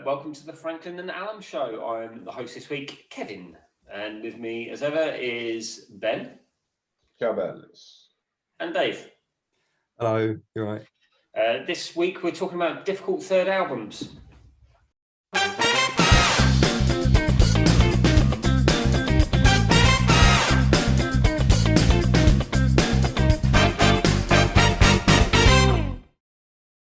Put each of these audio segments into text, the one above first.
Welcome to the Franklin and Allum show. I'm the host this week, Kevin, and with me as ever is Ben. Ciao, bells. And Dave. Hello, you're right. This week we're talking about difficult third albums.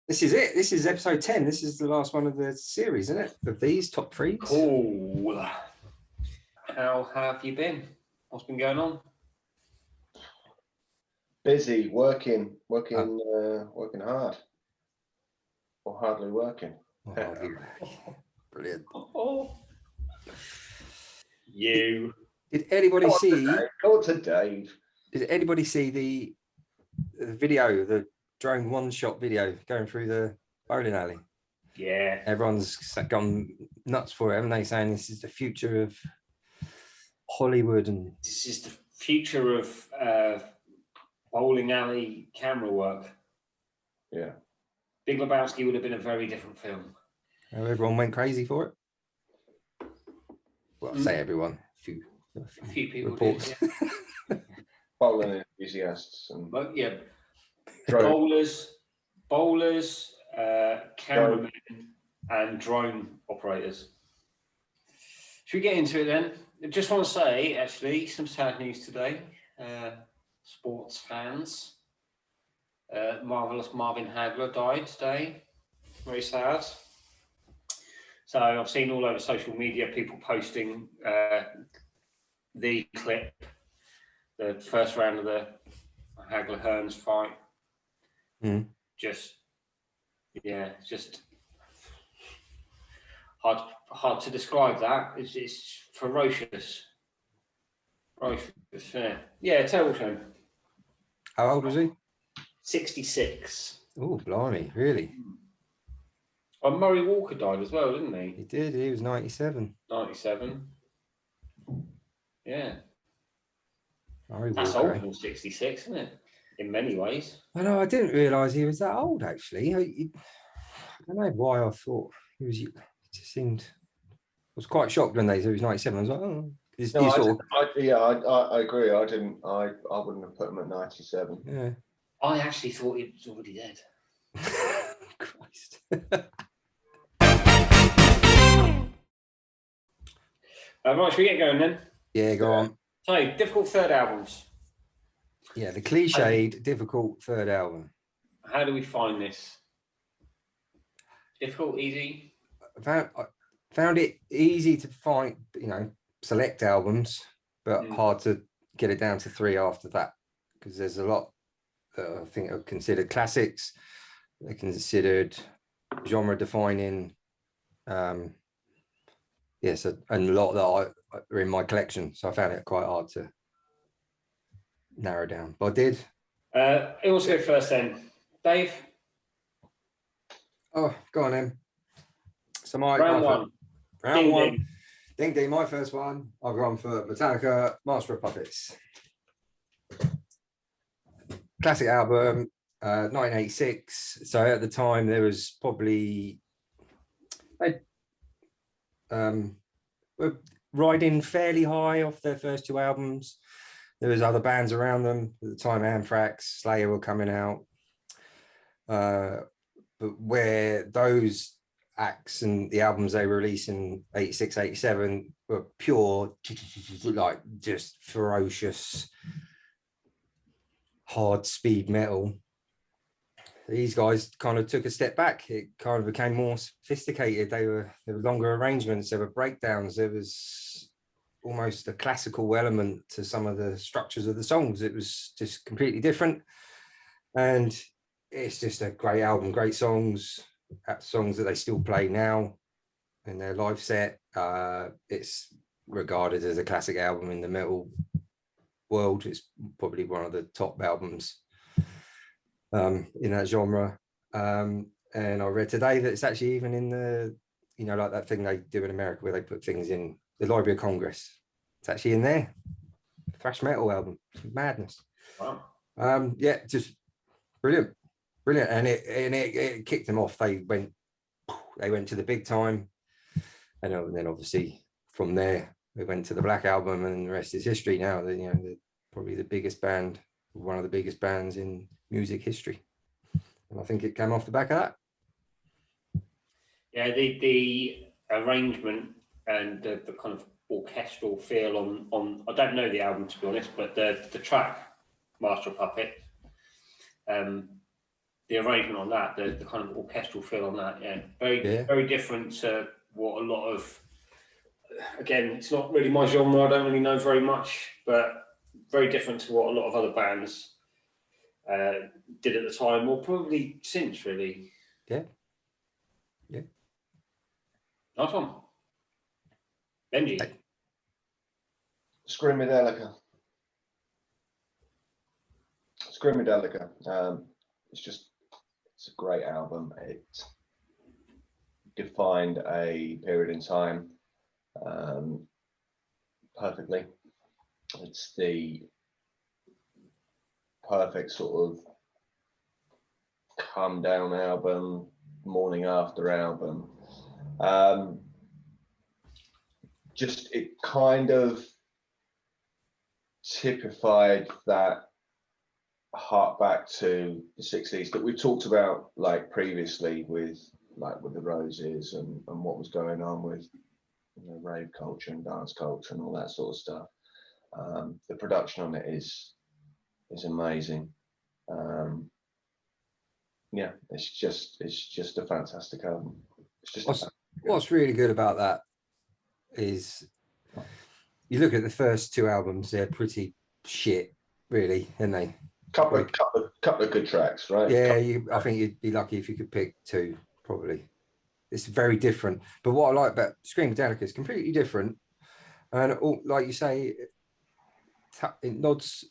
This is it. This is episode 10. This is the last one of the series, isn't it? Of these top threes. Cool. How have you been? What's been going on? Busy, working hard. Or hardly working. Brilliant. You. Did anybody see? Go to Dave. Did anybody see the video, the drone one-shot video going through the bowling alley? Yeah. Everyone's gone nuts for it, haven't they? Saying this is the future of Hollywood, and this is the future of bowling alley camera work. Yeah. Big Lebowski would have been a very different film. everyone went crazy for it. Well, I say everyone. A few people reports. did, yeah. Bowling enthusiasts and Yeah. drone. Bowlers, cameramen, and drone operators. Should we get into it then? I just want to say, actually, some sad news today. Sports fans. Marvelous Marvin Hagler died today. Very sad. So I've seen all over social media people posting the clip, the first round of the Hagler-Hearns fight. Just hard to describe that. It's ferocious. Yeah, terrible shame. How old was he? 66. Oh, blimey, really? Oh, Murray Walker died as well, didn't he? He did. He was 97. 97. Yeah. Murray That's Walker, older than 66, isn't it? In many ways. I know. I didn't realise he was that old. Actually, I don't know why I thought he was. It just seemed. I was quite shocked when they said he was 97. I was like, oh. I agree. I wouldn't have put him at 97. Yeah. I actually thought he was already dead. Christ. Right, should we get going then? Yeah, go on. So, difficult third albums. Yeah, the cliched, difficult third album. How do we find this? Difficult, easy? I found it easy to find, select albums, but hard to get it down to three after that, because there's a lot that I think are considered classics. They're considered genre defining. Yes, and a lot that are in my collection, so I found it quite hard to narrow down, but I did. Who wants to go first then? Dave? Oh, go on then. So round one. Round one. Ding ding, my first one. I've gone for Metallica, Master of Puppets. Classic album, 1986. So at the time there was probably were riding fairly high off their first two albums. There was other bands around them at the time. Anthrax, Slayer were coming out, but where those acts and the albums they were releasing 86, 87 were pure, like just ferocious, hard speed metal. These guys kind of took a step back. It kind of became more sophisticated. There were longer arrangements, there were breakdowns, there was almost a classical element to some of the structures of the songs. It was just completely different. And it's just a great album, great songs that they still play now in their live set. It's regarded as a classic album in the metal world. It's probably one of the top albums in that genre. And I read today that it's actually even in the, like that thing they do in America where they put things in the Library of Congress. It's actually in there. Thrash metal album. It's madness. Wow. Yeah, just brilliant. And it kicked them off. They went to the big time. And then obviously from there we went to the Black Album, and the rest is history. Now they're probably the biggest band, one of the biggest bands in music history, and I think it came off the back of that. Yeah, the arrangement and the kind of orchestral feel on I don't know the album, to be honest, but the track Master of Puppet, the arrangement on that, the kind of orchestral feel on that, very different to what a lot of, again, it's not really my genre, I don't really know very much, but very different to what a lot of other bands did at the time, or probably since, really. Yeah. Nice one. Benji. Screamadelica. It's a great album. It defined a period in time perfectly. It's the perfect sort of calm down album, morning after album. Just it kind of typified that hark back to the 60s that we talked about like previously with the Roses and what was going on with rave culture and dance culture and all that sort of stuff. The production on it is amazing. Yeah, it's just a fantastic album. What's really good about that is you look at the first two albums, they're pretty shit, really, aren't they? Couple of good tracks, right? Yeah, I think you'd be lucky if you could pick two, probably. It's very different. But what I like about Screamadelica is completely different. And like you say, it nods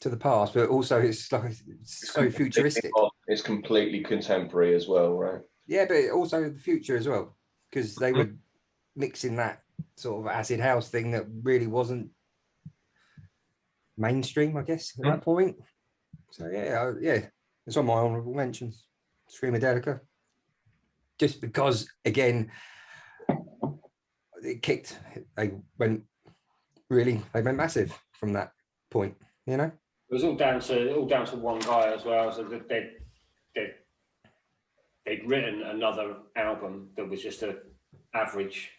to the past, but also it's so futuristic. It's completely contemporary as well, right? Yeah, but also the future as well, because they were mixing that sort of acid house thing that really wasn't mainstream, I guess, at that point. So yeah, it's on my honourable mentions. Screamadelica, just because again, it kicked. They went massive from that point. It was all down to one guy as well. So they'd written another album that was just a average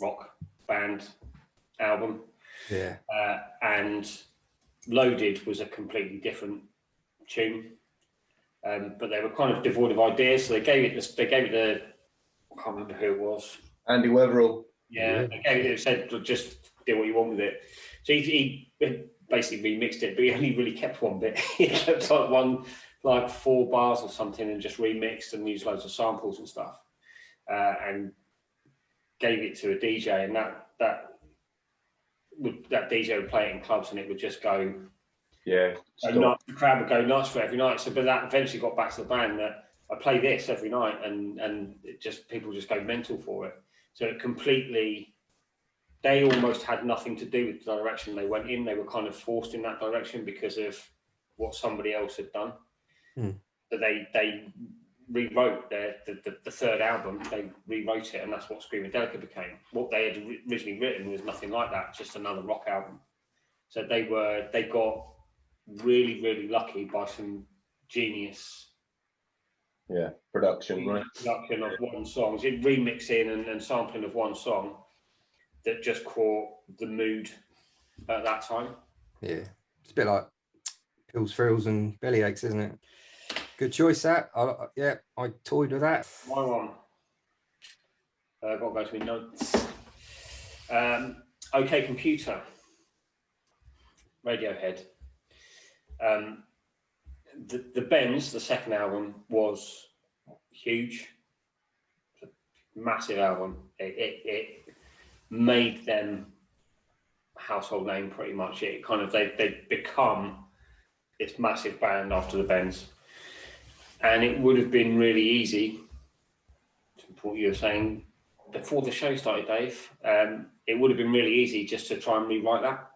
rock band album. Yeah. And Loaded was a completely different tune. But they were kind of devoid of ideas, so they gave it the I can't remember who it was. Andy Weatherall. Yeah, they gave it, said just do what you want with it. So he basically remixed it, but he only really kept one bit. He kept like 4 bars or something and just remixed and used loads of samples and stuff. And gave it to a DJ, and that DJ would play it in clubs and it would just go. Yeah. The crowd would go nuts for it every night. So, but that eventually got back to the band that I play this every night, and people just go mental for it. So it completely, they almost had nothing to do with the direction they went in. They were kind of forced in that direction because of what somebody else had done. So they rewrote the third album. They rewrote it, and that's what Screamadelica became. What they had originally written was nothing like that, just another rock album. So they got really, really lucky by some genius production of one song, remixing and sampling of one song that just caught the mood at that time. Yeah, it's a bit like Pills, Thrills and Bellyaches, isn't it? Good choice, that. I toyed with that. My one. I've got to go to my notes. OK Computer. Radiohead. The Bends, the second album, was huge. It's a massive album. It made them a household name pretty much. It kind of they become this massive band after the Bends. And it would have been really easy, to what you were saying before the show started, Dave, it would have been really easy just to try and rewrite that.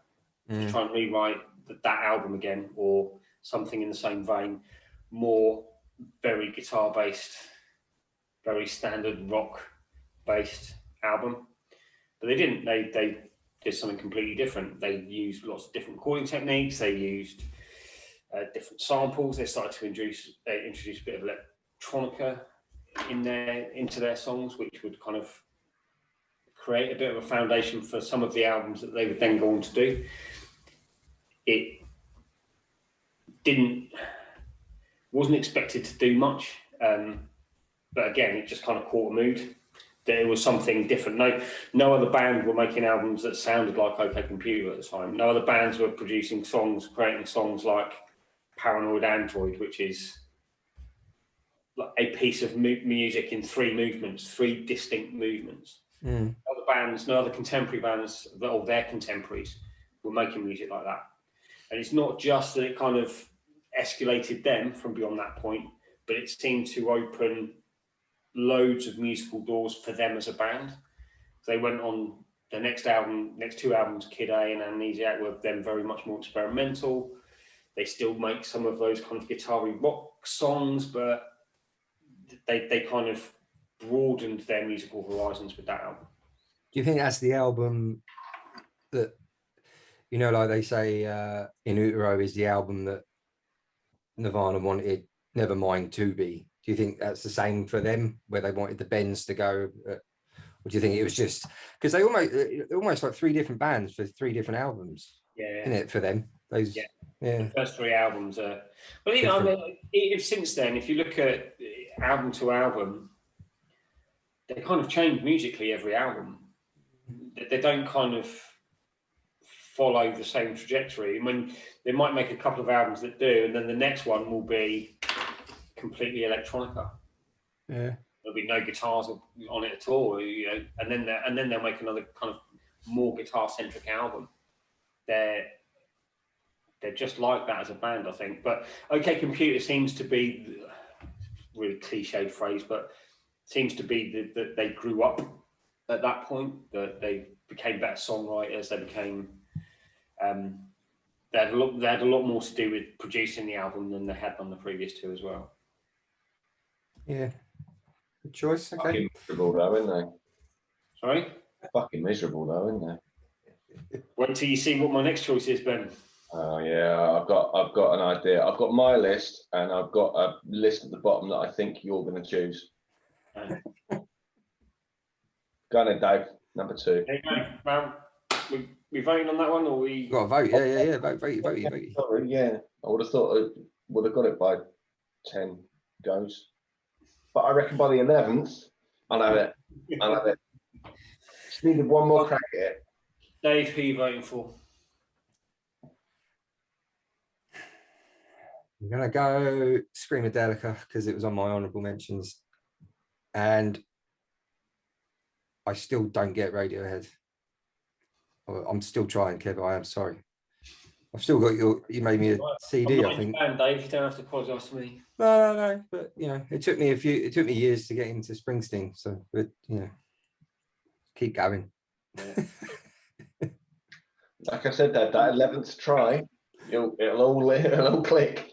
To try and rewrite that album again, or something in the same vein, more very guitar based, very standard rock based, album, but they didn't. They did something completely different. They used lots of different recording techniques. They used different samples. They started to introduce a bit of electronica into their songs, which would kind of create a bit of a foundation for some of the albums that they would then go on to do. It wasn't expected to do much, but again, it just kind of caught a mood. There was something different. No other band were making albums that sounded like OK Computer at the time. No other bands were producing songs, creating songs like Paranoid Android, which is like a piece of music in three distinct movements. Other bands, no other contemporary bands, or their contemporaries, were making music like that. And it's not just that it kind of escalated them from beyond that point, but it seemed to open loads of musical doors for them as a band. They went on the next two albums, Kid A and Amnesiac, were then very much more experimental. They still make some of those kind of guitar-y rock songs, but they kind of broadened their musical horizons with that album. Do you think that's the album that, you know, like they say, In Utero is the album that Nirvana wanted Nevermind to be? Do you think that's the same for them, where they wanted the Bends to go? Or do you think it was just because they almost like three different bands for three different albums? Yeah, isn't it for them? Those, yeah. Yeah. The first three albums are, but you know, I mean, since then, if you look at album to album, they kind of change musically every album. They don't kind of follow the same trajectory. I mean, they might make a couple of albums that do, and then the next one will be completely electronica. Yeah, there'll be no guitars on it at all, you know. And then they'll make another kind of more guitar-centric album. They're just like that as a band, I think. But OK Computer seems to be, really cliched phrase, but seems to be that they grew up at that point, that they became better songwriters, they became they had a lot more to do with producing the album than they had on the previous two as well. Yeah, good choice. Okay. Fucking miserable though, isn't they? Sorry? Fucking miserable though, isn't they? Wait till you see what my next choice is, Ben. Oh yeah, I've got an idea. I've got my list, and I've got a list at the bottom that I think you're going to choose. Go on then, Dave. Number 2. There you go. Well, we voting on that one, or we Got to vote. Yeah. Vote. Sorry, yeah. I would have thought I would have got it by 10 goes, but I reckon by the 11th, I'll have it. Just needed one more crack at it. Dave, who are you voting for? I'm gonna go Screamadelica because it was on my honourable mentions, and I still don't get Radiohead. I'm still trying, Kev. I am sorry. I've still got you made me a CD, I think. Dave, you don't have to apologise to me. No. But you know, it took me years to get into Springsteen. So, but you know, keep going. Yeah. Like I said, that 11th try, it'll all click.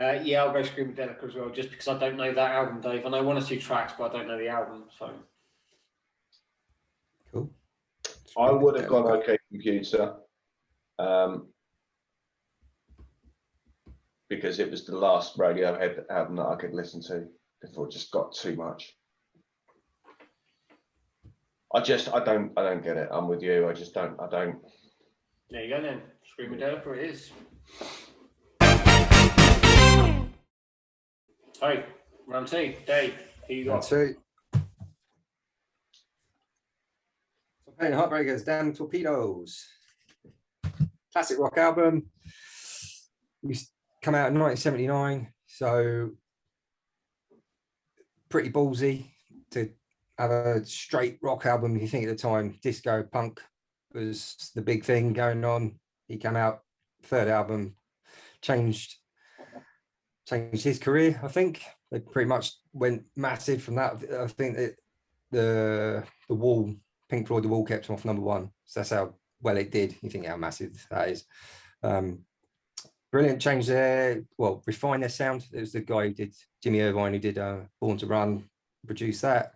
Yeah, I'll go Screamadelica as well, just because I don't know that album, Dave. I know one or two tracks, but I don't know the album. So cool. I would have gone OK Computer, because it was the last Radiohead album that I could listen to before it just got too much. I don't get it. I'm with you. I don't. There you go then. Screamadelica it is. Hey, round 2. Dave, who you got? Round 2. So playing Heartbreakers, Damn Torpedoes. Classic rock album. We come out in 1979, so pretty ballsy to have a straight rock album. You think at the time, disco punk was the big thing going on. He came out, third album, changed his career. I think they pretty much went massive from that. I think that the Wall, Pink Floyd, The Wall kept him off #1. So that's how well it did. You think how massive that is. Brilliant. Changed refined their sound. It was the guy who did Jimmy Irvine, who did Born to Run, produced that.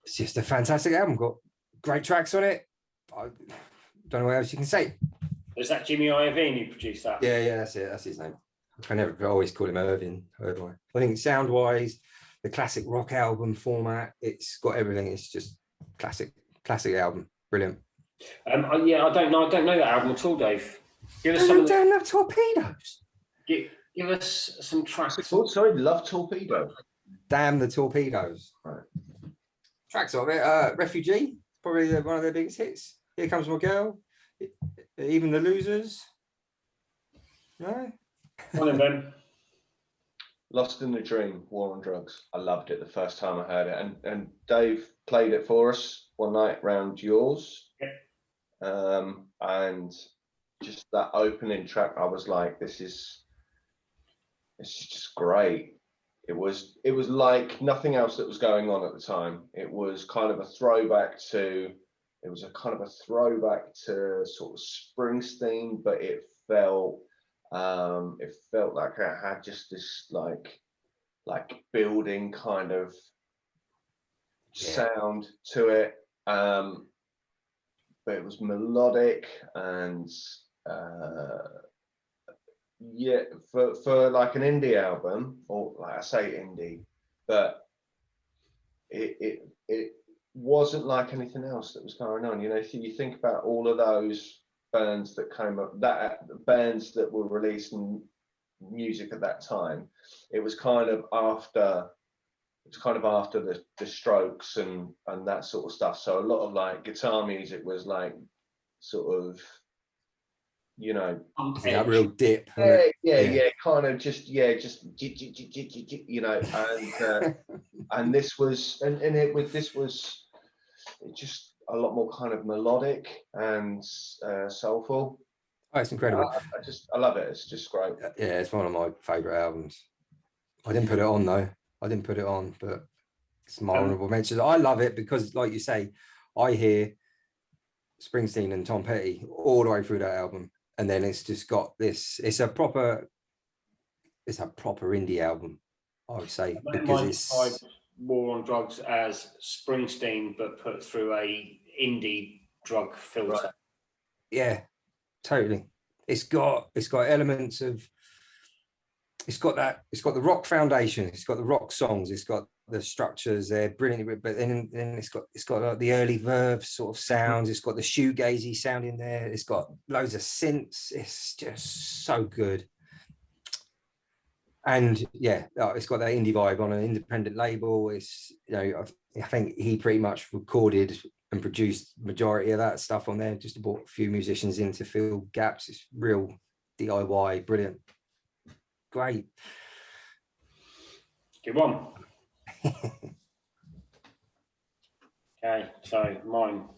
it's just a fantastic album. Got great tracks on it. I don't know what else you can say. Is that Jimmy Iovine who produced that? Yeah, that's it. That's his name. I always call him Irvin. I think sound-wise, the classic rock album format, it's got everything. It's just classic album. Brilliant. Yeah, I don't know that album at all, Dave. Give us Damn torpedoes. Give us some tracks. Oh, sorry, Love Torpedo. Damn the Torpedoes. Right. Tracks of it. Refugee, probably one of their biggest hits. Here Comes My Girl. Even the Losers. No. One of them. Lost in a Dream, War on Drugs. I loved it the first time I heard it, and Dave played it for us one night round yours. Yeah. And just that opening track, I was like, it's just great. It was like nothing else that was going on at the time. It was kind of a throwback to sort of Springsteen, but it felt like it had just this like building kind of sound to it. But it was melodic and for like an indie album, or like I say indie, but it wasn't like anything else that was going on. You know, if you think about all of those bands that came up, bands that were releasing music at that time, it was kind of after the Strokes and that sort of stuff. So a lot of like guitar music was like sort of, you know, that real dip. Yeah, kind of just you know, and this was just a lot more kind of melodic and soulful. Oh, it's incredible. I love it. It's just great. Yeah, it's one of my favorite albums. I didn't put it on though. But it's my honorable mention. I love it because, like you say, I hear Springsteen and Tom Petty all the way through that album, and then it's just got this. It's a proper indie album, I would say, because it's War on Drugs as Springsteen, but put through a indie drug filter. Right. Yeah, totally. It's got elements of. It's got the rock foundation. It's got the rock songs. It's got the structures. They're brilliant, but then it's got like the early Verve sort of sounds. It's got the shoegazy sound in there. It's got loads of synths. It's just so good. And yeah, it's got that indie vibe on an independent label. It's, you know, I think he pretty much recorded and produced majority of that stuff on there. Just brought a few musicians in to fill gaps. It's real DIY, brilliant. Great. Good one. Okay, so mine.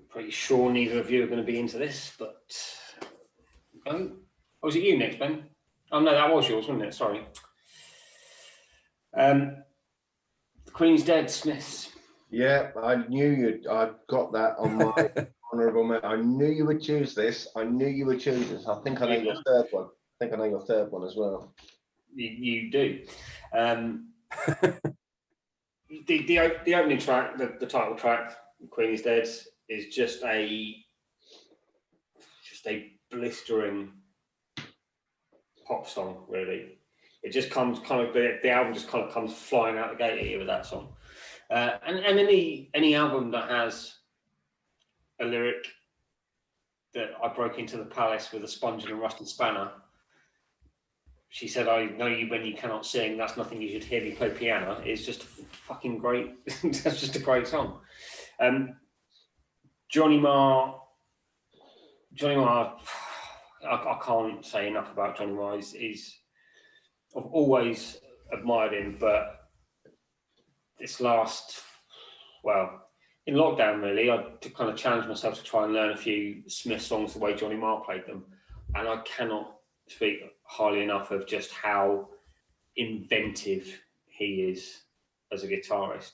Pretty sure neither of you are going to be into this, but was it you next, Ben? Oh no, that was yours, wasn't it? Sorry. The Queen's Dead, Smiths. Yeah, I knew I got that on my honourable mention. I knew you would choose this. I think I know your third one. I think I know your third one as well. You do. The opening track, the title track, Queen is Dead, is just a blistering pop song, really. It just comes kind of, the album just kind of comes flying out the gate at you with that song. And any album that has a lyric that I broke into the palace with a sponge and a rusted spanner. She said, I know you when you cannot sing, that's nothing you should hear me play piano. It's just fucking great. That's just a great song. Johnny Marr, I can't say enough about Johnny Marr. I've always admired him, but this last, in lockdown really, I kind of challenged myself to try and learn a few Smith songs the way Johnny Marr played them. And I cannot speak highly enough of just how inventive he is as a guitarist.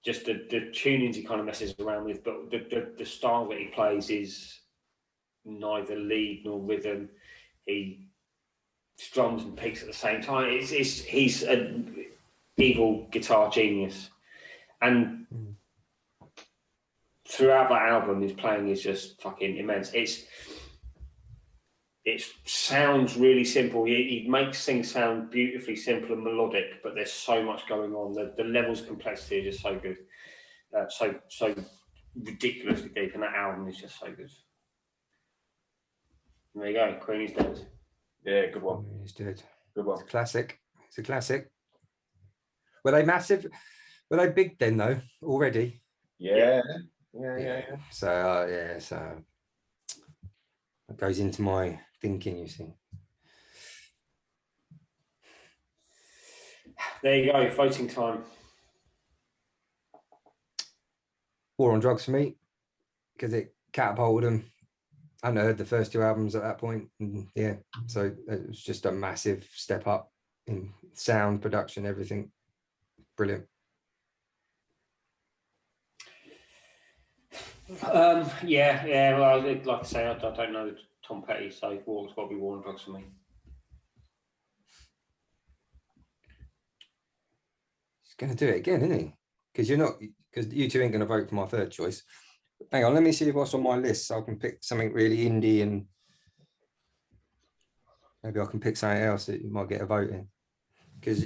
Just the tunings he kind of messes around with, but the style that he plays is neither lead nor rhythm. He strums and picks at the same time. He's an evil guitar genius. And throughout that album, his playing is just fucking immense. It sounds really simple. He makes things sound beautifully simple and melodic, but there's so much going on. The levels of complexity are just so good, so ridiculously deep, and that album is just so good. There you go, Queen is Dead. Yeah, good one. He's dead. Good one. It's a classic. It's a classic. Were they massive? Were they big then though already? Yeah. So so it goes into my thinking. You see. There you go, voting time. War on Drugs for me because it catapulted them. I hadn't heard the first two albums at that point, and yeah, so it was just a massive step up in sound, production, everything. Brilliant. Yeah. Well, like I say, I don't know Tom Petty, so War's got to be War on Drugs for me. He's going to do it again, isn't he? Because you two ain't going to vote for my third choice. Hang on, let me see what's on my list so I can pick something really indie, and maybe I can pick something else that you might get a vote in. Because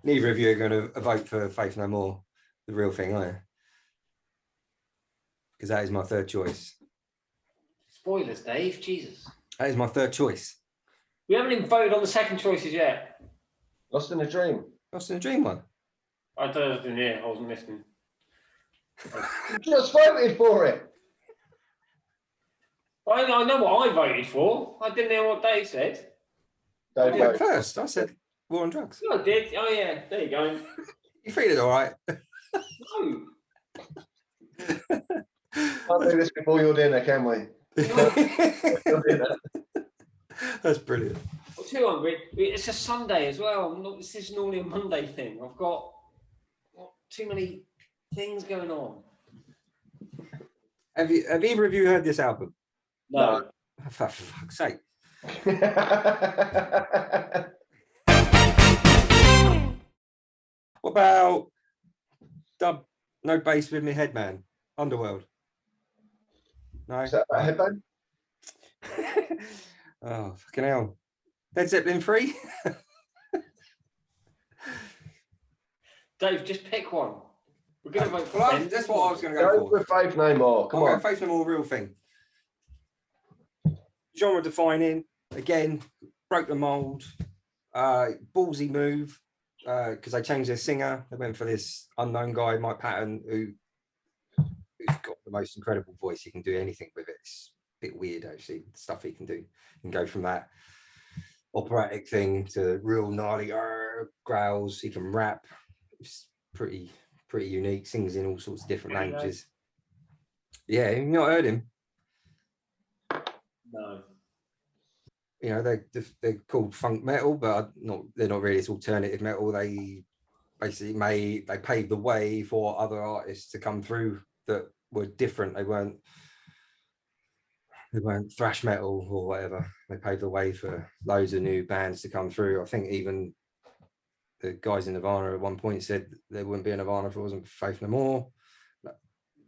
neither of you are going to vote for Faith No More, the real thing, are you? Because that is my third choice. Spoilers, Dave. Jesus. That is my third choice. We haven't even voted on the second choices yet. Lost in a Dream. Lost in a Dream one. I didn't hear. I wasn't listening. You just voted for it. I know what I voted for. I didn't hear what Dave said. Dave I went first. I said War on Drugs. No, I did. Oh yeah, there you go. You feeling all right? No. Can't do this before your dinner, can we? That's brilliant. Well, too hungry. It's a Sunday as well. This is normally a Monday thing. I've got too many things going on. Have either of you heard this album? No. Oh, for fuck's sake. What about Dub No Bass with Me Headman? Underworld? No? Is that a headband? Oh, fucking hell. Led Zeppelin 3? Dave, just pick one. We're going to vote for Well, that's what I was going to go Go for. with Faith No More. Come on. Faith No More, real thing. Genre defining. Again, broke the mold. Ballsy move. Because they changed their singer. They went for this unknown guy, Mike Patton, who's got the most incredible voice. He can do anything with it. It's a bit weird, actually, the stuff he can do. He can go from that operatic thing to real gnarly growls. He can rap. It's pretty unique. Sings in all sorts of different languages. Yeah, you've not heard him? No. You know, they're called funk metal, but they're not really. It's alternative metal. They basically paved the way for other artists to come through that were different. They weren't thrash metal or whatever. They paved the way for loads of new bands to come through. I think even the guys in Nirvana at one point said there wouldn't be a Nirvana if it wasn't for Faith No More.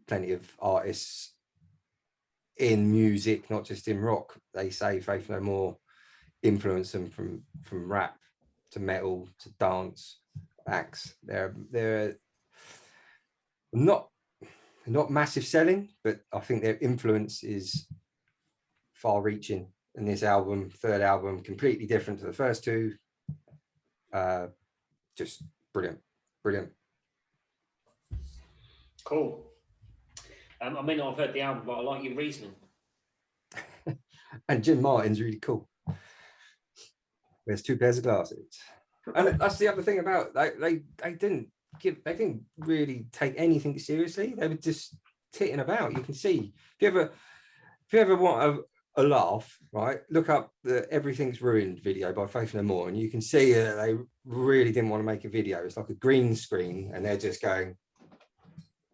Plenty of artists in music, not just in rock, they say Faith No More influenced them from rap to metal to dance acts. They're not massive selling, but I think their influence is far reaching. And this album, third album, completely different to the first two. Just brilliant. Cool. I may not have heard the album, but I like your reasoning. And Jim Martin's really cool. There's two pairs of glasses. And that's the other thing about they didn't really take anything seriously. They were just titting about. You can see if you ever want a laugh, right? Look up the Everything's Ruined video by Faith No More, and you can see they really didn't want to make a video. It's like a green screen, and they're just going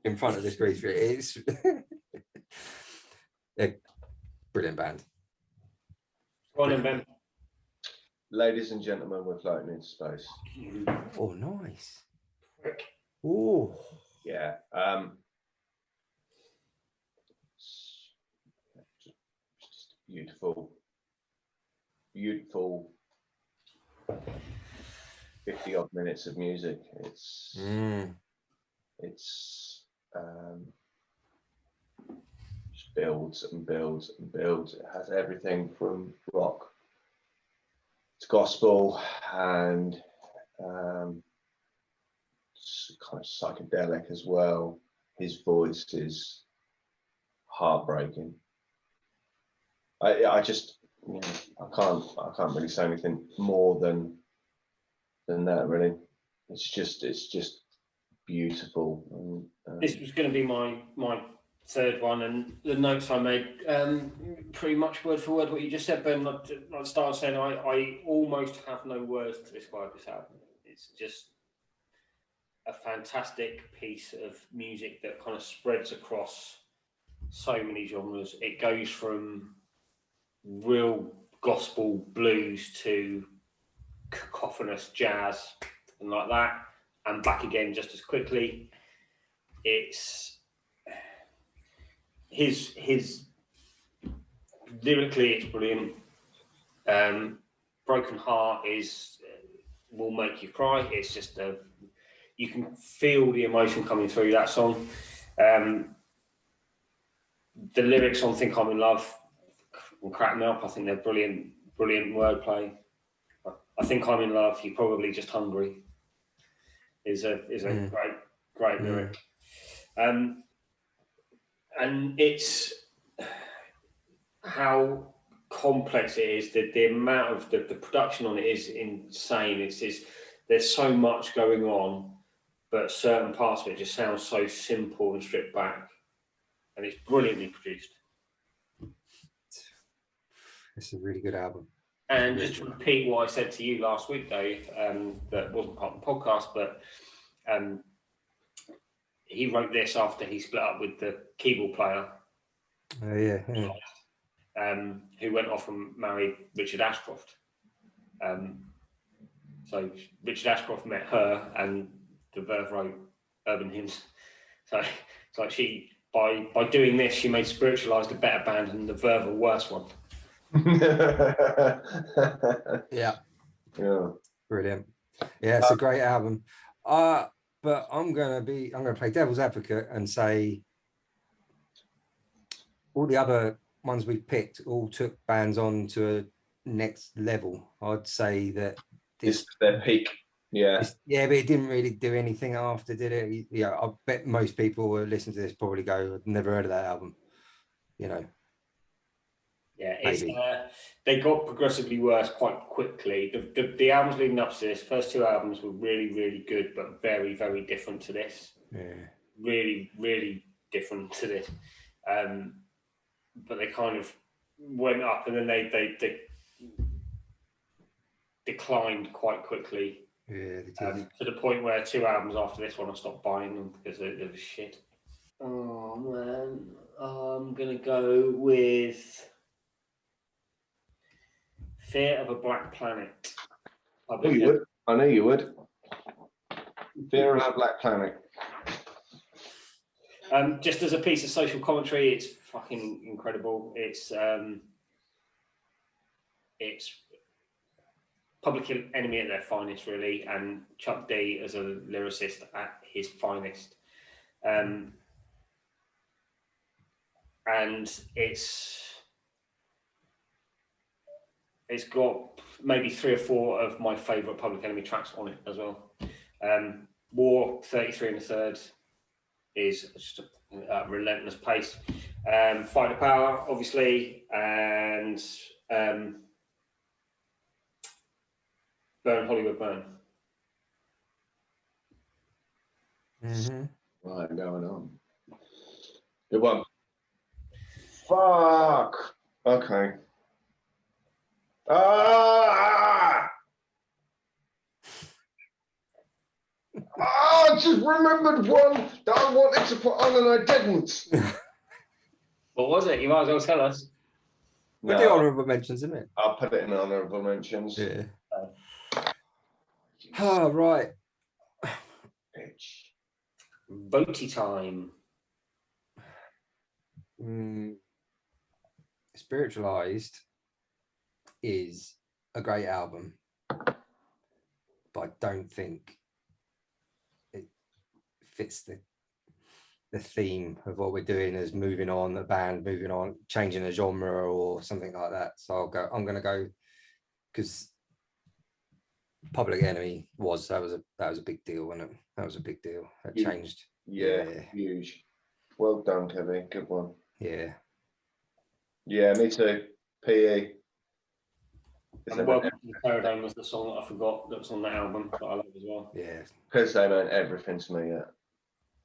in front of this green screen. It's a brilliant band. Go on, Ben. Ladies and gentlemen, we're floating into space. Oh, nice. Oh, Yeah. yeah. Just beautiful 50 odd minutes of music. It's just builds and builds and builds. It has everything from rock to gospel and kind of psychedelic as well. His voice is heartbreaking. I just, you know, I can't really say anything more than that, really. It's just beautiful. This was going to be my third one, and the notes I made pretty much word for word what you just said, Ben. I started saying I almost have no words to describe this album. It's just a fantastic piece of music that kind of spreads across so many genres. It goes from real gospel blues to cacophonous jazz and like that, and back again just as quickly. It's his lyrically, it's brilliant. Broken Heart will make you cry. It's just you can feel the emotion coming through that song. The lyrics on Think I'm in Love will crack me up. I think they're brilliant wordplay. I think I'm in love, you're probably just hungry is a great lyric. And it's how complex it is, the amount of the production on it is insane. There's so much going on, but certain parts of it just sound so simple and stripped back, and it's brilliantly produced. It's a really good album. And just to repeat what I said to you last week, Dave, that wasn't part of the podcast, but he wrote this after he split up with the keyboard player. Oh yeah. Who went off and married Richard Ashcroft. So Richard Ashcroft met her, and the Verve wrote Urban Hymns. So it's like she, by doing this, she made Spiritualized a better band and the Verve a worse one. Yeah. Yeah. Brilliant. Yeah, it's a great album. But I'm gonna play devil's advocate and say all the other ones we've picked all took bands on to a next level. I'd say that this is their peak. Yeah. Yeah, but it didn't really do anything after, did it? Yeah, I bet most people who listen to this probably go, I've never heard of that album. You know. Yeah, they got progressively worse quite quickly. The albums leading up to this, first two albums were really, really good, but very, very different to this. Yeah. Really, really different to this. But they kind of went up, and then they declined quite quickly. Yeah, they did. To the point where two albums after this one I stopped buying them because they were shit. Oh man, I'm gonna go with Fear of a Black Planet. I know you would. Fear of a Black Planet. Just as a piece of social commentary, it's fucking incredible. It's Public Enemy at their finest, really, and Chuck D as a lyricist at his finest. And it's got maybe 3 or 4 of my favourite Public Enemy tracks on it as well. War 33 1/3 is just a relentless pace. Fight the Power, obviously, and Burn Hollywood Burn. Mm-hmm. Right, going on. Good one. Fuck. Okay. I just remembered one that I wanted to put on and I didn't. What was it? You might as well tell us. We'll do honourable mentions, isn't it? I'll put it in honourable mentions. Yeah. Oh, right. Bitch. Voty time. Spiritualized is a great album, but I don't think it fits the theme of what we're doing as moving on, the band moving on, changing a genre or something like that. So I'm going to go, because Public Enemy that was a big deal, wasn't it? That was a big deal. That changed. Yeah, huge. Well done, Kevin. Good one. Yeah. Yeah, me too. PE. And Welcome to the Paradigm was the song that I forgot that was on that album that I love as well. Yeah. Because they meant everything to me at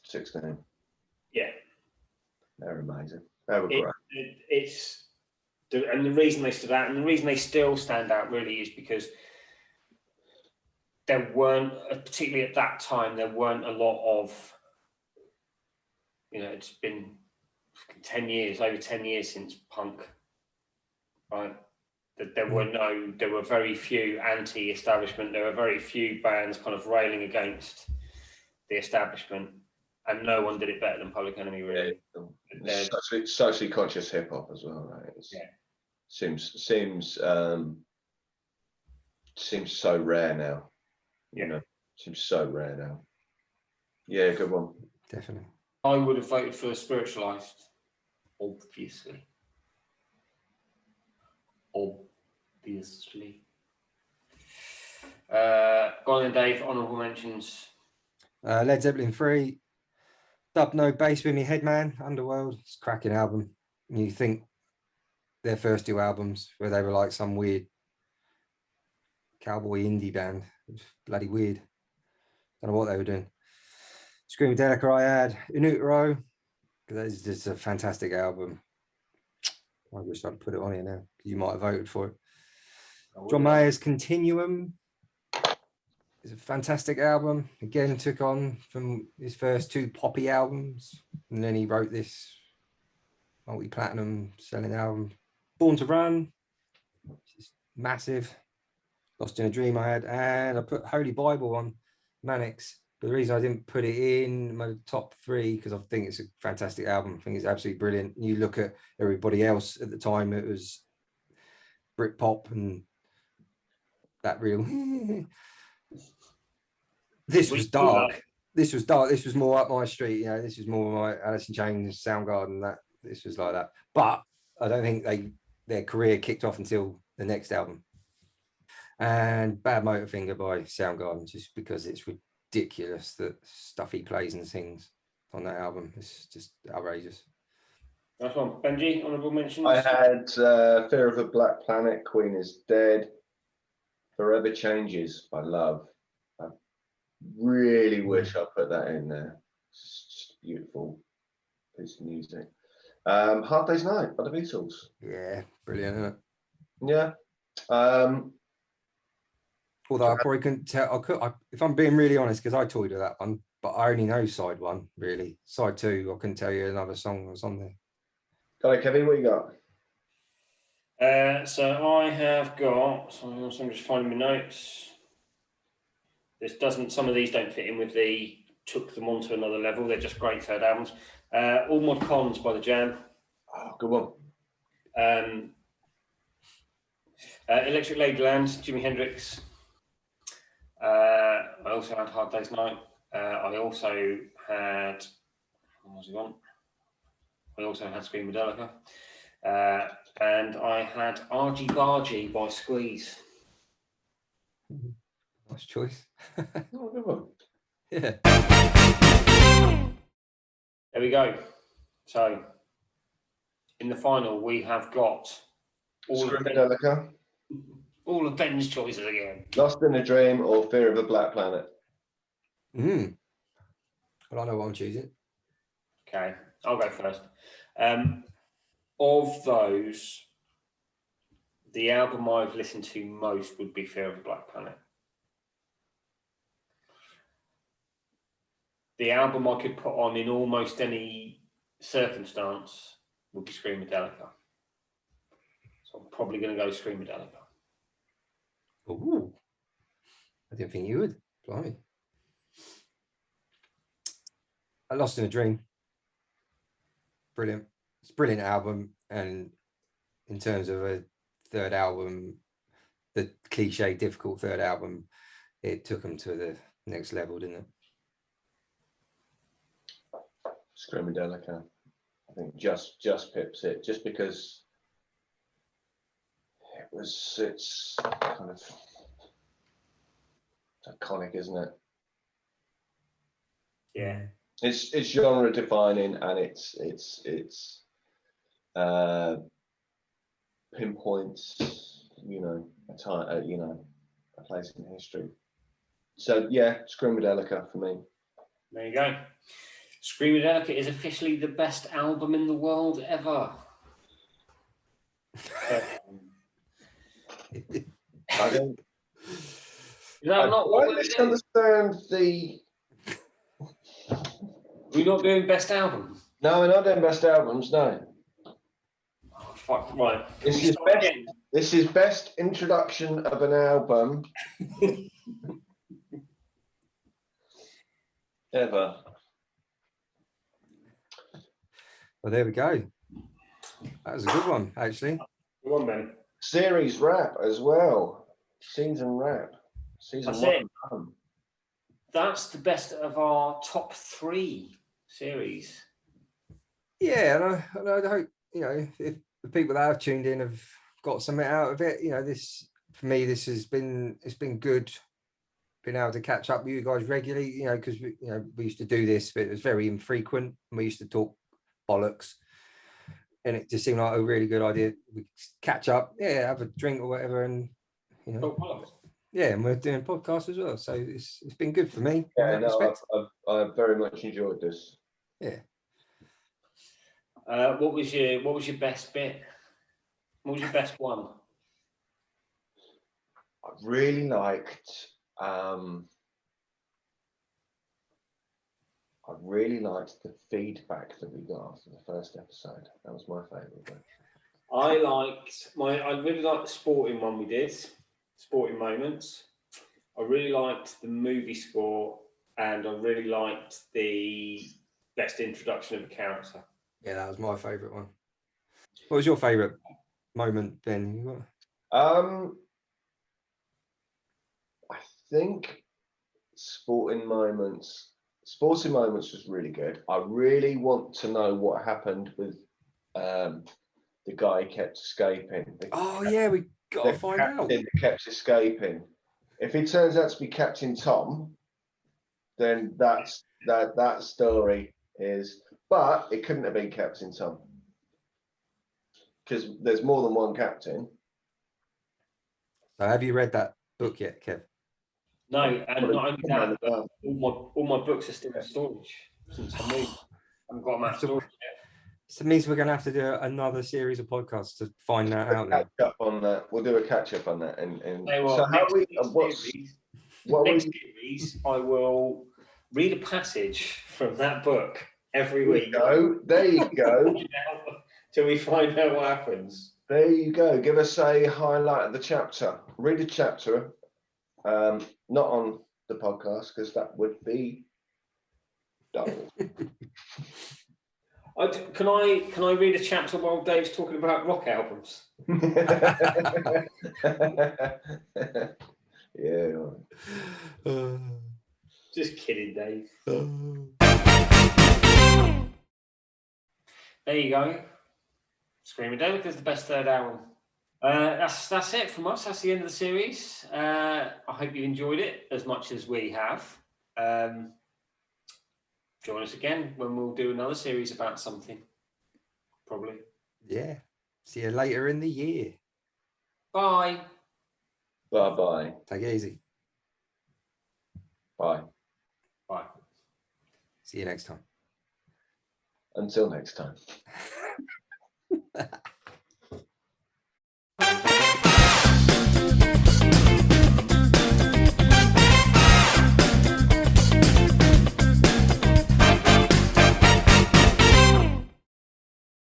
16. Yeah. They're amazing. They were great. And the reason they stood out, and the reason they still stand out really, is because there weren't, particularly at that time, there weren't a lot of, it's been 10 years, over 10 years since punk, right? There were very few anti-establishment. There were very few bands kind of railing against the establishment, and no one did it better than Public Enemy, really. Yeah, socially conscious hip hop as well, right? Seems so rare now. Seems so rare now. Yeah, good one. Definitely. I would have voted for Spiritualized, obviously. Go on then, Dave. Honourable mentions. Led Zeppelin 3, Dub No Bass with Me Headman, Underworld. It's a cracking album. You think their first two albums, where they were like some weird cowboy indie band, it was bloody weird. Don't know what they were doing. Screamadelica I had, In Utero, because that is just a fantastic album. I wish I'd put it on here now, because you might have voted for it. John Mayer's Continuum is a fantastic album. Again, took on from his first two poppy albums, and then he wrote this multi-platinum selling album. Born to Run, which is massive. Lost in a Dream I had, and I put Holy Bible on Mannix. But the reason I didn't put it in my top three, because I think it's a fantastic album. I think it's absolutely brilliant. You look at everybody else at the time, it was Britpop and that real. This was dark. This was dark. This was more up my street. This was more my Alice in Chains, Soundgarden. This was like that. But I don't think their career kicked off until the next album. And Bad Motorfinger by Soundgarden, just because it's ridiculous that stuff he plays and sings on that album. It's just outrageous. Nice one. Benji, honourable mentions? I had Fear of a Black Planet, Queen is Dead, Forever Changes by Love. I really wish I put that in there. It's just a beautiful piece of music. Hard Day's Night by the Beatles. Yeah, brilliant, isn't it? Yeah. Although I probably couldn't tell. If I'm being really honest, because I toyed with that one, but I only know side one, really. Side two, I couldn't tell you another song that was on there. Got it, Kevin, what you got? So I have got, I'm just finding my notes. Some of these don't fit in with took them on to another level. They're just great third albums. All Mod Cons by The Jam. Oh, good one. Electric Ladyland, Jimi Hendrix. I also had Hard Day's Night. I also had, what was it on? I also had Screamadelica. And I had Argy Bargy by Squeeze. Nice choice. Oh, good one. Yeah. There we go. So, in the final, we have got all of Ben's choices again. Lost in a Dream or Fear of a Black Planet? Well, I know what I'm choosing. Okay, I'll go first. Of those, the album I've listened to most would be Fear of a Black Planet. The album I could put on in almost any circumstance would be Screamadelica. So I'm probably going to go Screamadelica. Ooh, I didn't think you would. Blimey. I Lost in a Dream. Brilliant. It's a brilliant album. And in terms of a third album, the cliche, difficult third album, it took them to the next level, didn't it? Screamadelica, I think just pips it, just because it's kind of iconic, isn't it? Yeah. It's genre defining, and it's pinpoints, a time, a place in history. So yeah, Screamadelica for me. There you go. Screamadelica is officially the best album in the world ever. I don't. Is that not what we're doing? Misunderstand the. We're not doing best album. No, we're not doing best albums. No. Oh, fuck, right. This is best introduction of an album ever. Well, there we go. That was a good one, actually. Good one, Ben. Series wrap as well. Season wrap. Season That's one. That's the best of our top 3 series. Yeah, and I hope, if the people that have tuned in have got something out of it, this, for me, it's been good being able to catch up with you guys regularly, because we used to do this, but it was very infrequent. We used to talk bollocks, and it just seemed like a really good idea. We catch up, have a drink or whatever, and yeah, and we're doing podcasts as well, so it's been good for me. Yeah, no, I've very much enjoyed this. Yeah. What was your best bit? What was your best one? I really liked the feedback that we got after the first episode. That was my favourite bit. I really liked the sporting one we did, sporting moments. I really liked the movie score, and I really liked the best introduction of a character. Yeah, that was my favourite one. What was your favourite moment, Ben? I think Sporting Moments was really good. I really want to know what happened with the guy who kept escaping. We got to find out. That kept escaping. If he turns out to be Captain Tom, then that story is. But it couldn't have been Captain Tom, because there's more than one captain. So have you read that book yet, Kev? No, and not only that, but all my books are still in storage since I moved. I haven't got them out of storage yet. So it means we're going to have to do another series of podcasts to find that out. Catch up on that. We'll do a catch up on that. Next series, I will read a passage from that book every week. There you go. Till we find out what happens. There you go. Give us a highlight of the chapter. Read a chapter. Not on the podcast, because that would be dull. Can I read a chapter while Dave's talking about rock albums? Yeah. Just kidding, Dave. There you go. Screamadelica is the best third album. That's it from us. That's the end of the series. I hope you enjoyed it as much as we have. Join us again when we'll do another series about something. Probably. Yeah. See you later in the year. Bye. Bye-bye. Take it easy. Bye. Bye. See you next time. Until next time.